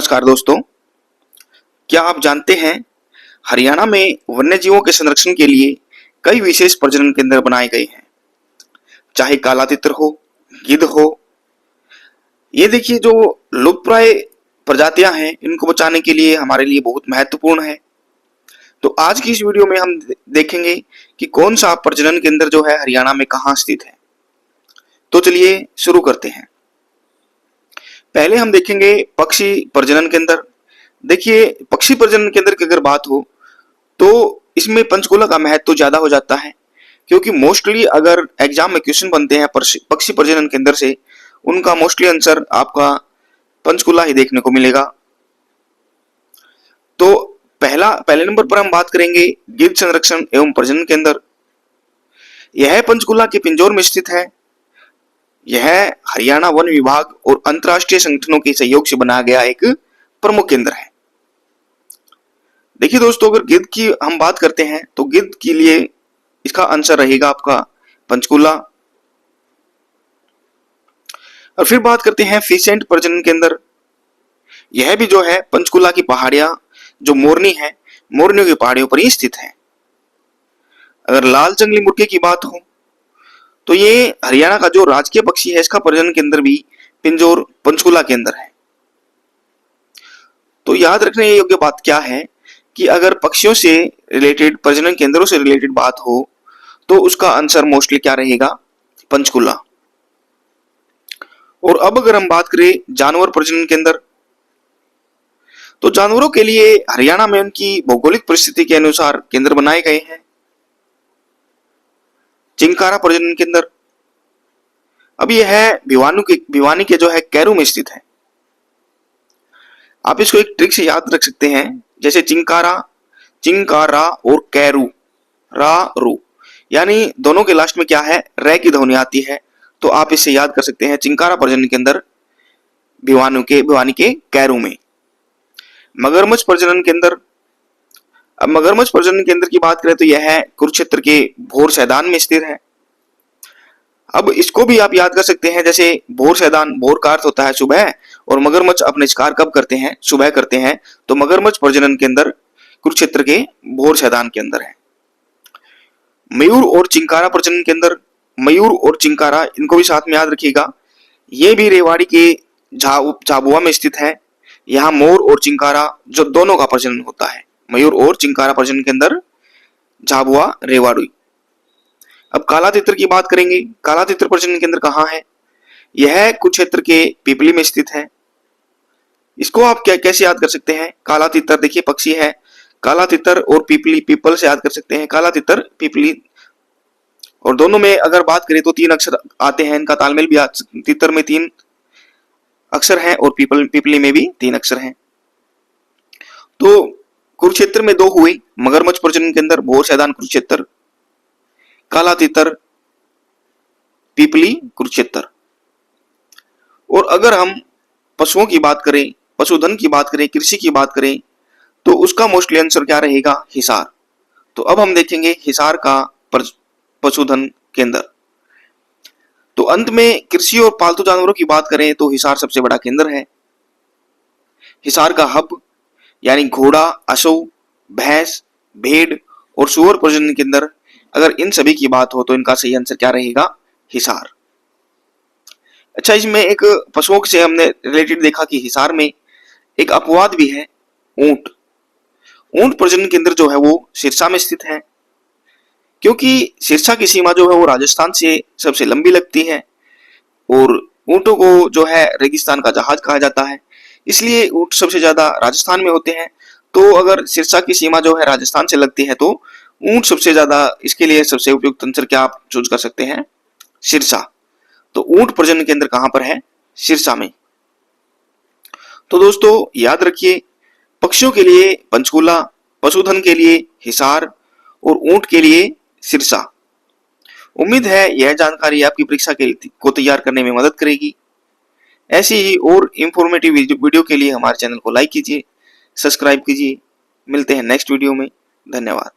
नमस्कार दोस्तों, क्या आप जानते हैं हरियाणा में वन्य जीवों के संरक्षण के लिए कई विशेष प्रजनन केंद्र बनाए गए हैं। चाहे काला तितर हो, गिद्ध हो, ये देखिए जो लुप्तप्राय प्रजातियां हैं इनको बचाने के लिए हमारे लिए बहुत महत्वपूर्ण है। तो आज की इस वीडियो में हम देखेंगे कि कौन सा प्रजनन केंद्र जो है हरियाणा में कहाँ स्थित है। तो चलिए शुरू करते हैं। पहले हम देखेंगे पक्षी प्रजनन केंद्र। देखिए, पक्षी प्रजनन केंद्र की अगर बात हो तो इसमें पंचकूला का महत्व तो ज्यादा हो जाता है, क्योंकि मोस्टली अगर एग्जाम में क्वेश्चन बनते हैं पक्षी प्रजनन केंद्र से, उनका मोस्टली आंसर आपका पंचकूला ही देखने को मिलेगा। तो पहले नंबर पर हम बात करेंगे गिद्ध संरक्षण एवं प्रजनन केंद्र। यह पंचकूला के पिंजौर में स्थित है। यह हरियाणा वन विभाग और अंतर्राष्ट्रीय संगठनों के सहयोग से बनाया गया एक प्रमुख केंद्र है। देखिए दोस्तों, अगर गिद्ध की हम बात करते हैं तो गिद्ध के लिए इसका आंसर रहेगा आपका पंचकूला। और फिर बात करते हैं फीसेंट प्रजनन केंद्र। यह भी जो है पंचकूला की पहाड़ियां जो मोरनी है, मोरनियों की पहाड़ियों पर ही स्थित है। अगर लाल जंगली मुर्गे की बात हो तो ये हरियाणा का जो राजकीय पक्षी है, इसका प्रजनन केंद्र भी पिंजौर पंचकूला के अंदर है। तो याद रखने योग्य बात क्या है कि अगर पक्षियों से रिलेटेड, प्रजनन केंद्रों से रिलेटेड बात हो तो उसका आंसर मोस्टली क्या रहेगा, पंचकूला। और अब अगर हम बात करें जानवर प्रजनन केंद्र, तो जानवरों के लिए हरियाणा में उनकी भौगोलिक परिस्थिति के अनुसार केंद्र बनाए गए हैं। चिंकारा प्रजनन केंद्र, अब यह है भिवानी के जो है कैरू में स्थित है। आप इसको एक ट्रिक से याद रख सकते हैं, जैसे चिंकारा और कैरू, रा रू, यानी दोनों के लास्ट में क्या है, रे की ध्वनि आती है। तो आप इससे याद कर सकते हैं चिंकारा प्रजनन केंद्र भिवानी के कैरू में। मगरमच्छ प्रजनन केंद्र, अब मगरमच्छ प्रजनन केंद्र की बात करें तो यह है कुरुक्षेत्र के भोर सैदान में स्थित है। अब इसको भी आप याद कर सकते हैं, जैसे भोर सैदान, भोर का अर्थ होता है सुबह, और मगरमच्छ अपने शिकार कब करते हैं, सुबह करते हैं। तो मगरमच्छ प्रजनन केंद्र कुरुक्षेत्र के भोर सैदान के अंदर है। मयूर और चिंकारा प्रजनन केंद्र, मयूर और चिंकारा इनको भी साथ में याद रखिएगा। ये भी रेवाड़ी के झाबुआ में स्थित है। यहाँ मोर और चिंकारा जो दोनों का प्रजनन होता है। मयूर और चिंकारा प्रजनन केंद्र झाबुआ, रेवाड़ी। अब काला तितर की बात करेंगे। काला तितर प्रजनन केंद्र कहाँ है? यह कुरुक्षेत्र के पीपली में स्थित है। इसको आप कैसे याद कर सकते हैं? काला तितर देखिए पक्षी है, काला तितर और पीपली, पीपल से याद कर सकते हैं काला तितर, पीपली। और दोनों में अगर बात करें तो 3 अक्षर आते हैं, इनका तालमेल भी तितर में 3 अक्षर हैं और पीपली में भी 3 अक्षर हैं। तो कुरुक्षेत्र में 2 हुए, मगरमच्छ प्रजनन केंद्र भोर सैदान कुरुक्षेत्र, काला तितर पीपली कुरुक्षेत्र। और अगर हम पशुओं की बात करें, पशुधन की बात करें, कृषि की बात करें, तो उसका मोस्टली आंसर क्या रहेगा, हिसार। तो अब हम देखेंगे हिसार का पशुधन केंद्र। तो अंत में कृषि और पालतू जानवरों की बात करें तो हिसार सबसे बड़ा केंद्र है। हिसार का हब यानी घोड़ा, अश्व, भैंस, भेड़ और सुअर प्रजनन केंद्र, अगर इन सभी की बात हो तो इनका सही आंसर क्या रहेगा, हिसार। अच्छा, इसमें एक पशुओं से हमने रिलेटेड देखा कि हिसार में एक अपवाद भी है, ऊंट। ऊंट प्रजनन केंद्र जो है वो सिरसा में स्थित है, क्योंकि सिरसा की सीमा जो है वो राजस्थान से सबसे लंबी लगती है और ऊंटों को जो है रेगिस्तान का जहाज कहा जाता है, इसलिए ऊंट सबसे ज्यादा राजस्थान में होते हैं। तो अगर सिरसा की सीमा जो है राजस्थान से लगती है तो ऊंट सबसे ज्यादा, इसके लिए सबसे उपयुक्त आंसर क्या आप चूज कर सकते हैं, सिरसा। तो ऊंट प्रजनन केंद्र कहां पर है, सिरसा में। तो दोस्तों याद रखिए, पक्षियों के लिए पंचकूला, पशुधन के लिए हिसार और ऊंट के लिए सिरसा। उम्मीद है यह जानकारी आपकी परीक्षा को तैयार करने में मदद करेगी। ऐसी ही और इंफॉर्मेटिव वीडियो के लिए हमारे चैनल को लाइक कीजिए, सब्सक्राइब कीजिए। मिलते हैं नेक्स्ट वीडियो में। धन्यवाद।